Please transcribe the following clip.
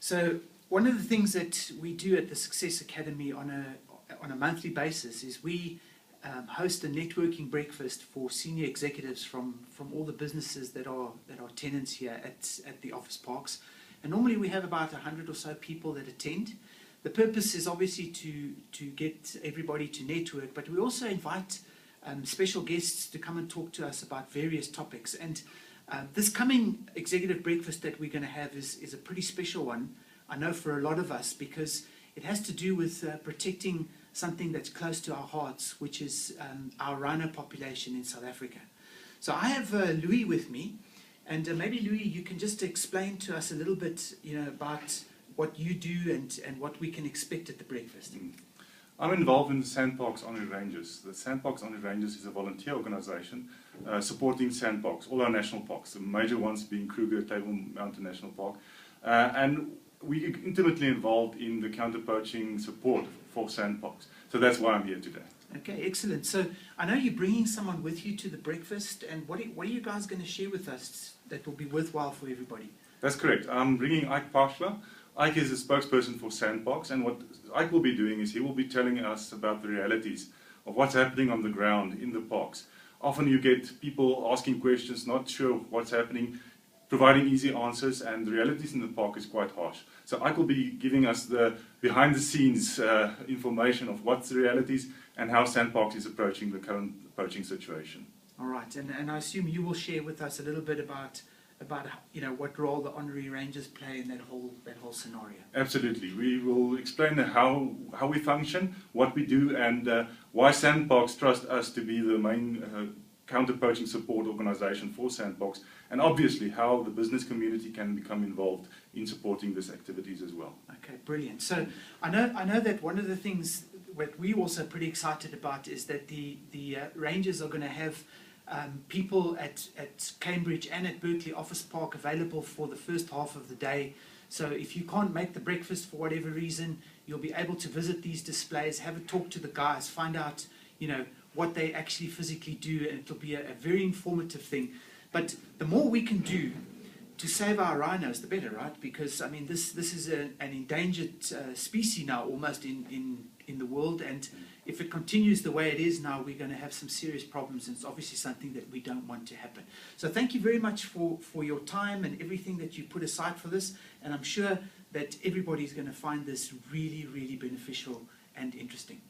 So one of the things that we do at the Success Academy on a monthly basis is we host a networking breakfast for senior executives from all the businesses that are tenants here at the office parks. And normally we have about 100 or so people that attend. The purpose is obviously to get everybody to network, but we also invite special guests to come and talk to us about various topics. And this coming executive breakfast that we're going to have is a pretty special one, I know, for a lot of us, because it has to do with protecting something that's close to our hearts, which is our rhino population in South Africa. So I have Louis with me, and maybe Louis, you can just explain to us a little bit, about what you do and what we can expect at the breakfast. I'm involved in the SANParks Honorary Rangers. The SANParks Honorary Rangers is a volunteer organization supporting SANParks, all our national parks, the major ones being Kruger, Table Mountain National Park. And we are intimately involved in the counter-poaching support for SANParks. So that's why I'm here today. Okay, excellent. So I know you're bringing someone with you to the breakfast, and what are you guys going to share with us that will be worthwhile for everybody? That's correct. I'm bringing Ike Parshler. Ike is a spokesperson for SANParks, and what Ike will be doing is he will be telling us about the realities of what's happening on the ground in the parks. Often you get people asking questions, not sure what's happening, providing easy answers, and the realities in the park is quite harsh. So Ike will be giving us the behind-the-scenes information of what's the realities and how SANParks is approaching the current poaching situation. All right, and I assume you will share with us a little bit about what role the Honorary Rangers play in that whole scenario. Absolutely. We will explain how we function, what we do, and why SANParks trust us to be the main counter-poaching support organization for SANParks, and obviously how the business community can become involved in supporting these activities as well. Okay, brilliant. So I know that one of the things that we're also pretty excited about is that the Rangers are going to have people at Cambridge and at Berkeley Office Park available for the first half of the day. So if you can't make the breakfast for whatever reason, you'll be able to visit these displays, have a talk to the guys, find out what they actually physically do, and it'll be a very informative thing. But the more we can do to save our rhinos, the better, right? Because I mean, this is an endangered species now, almost in the world, and if it continues the way it is now, we're going to have some serious problems, and it's obviously something that we don't want to happen. So thank you very much for your time and everything that you put aside for this, and I'm sure that everybody's going to find this really, really beneficial and interesting.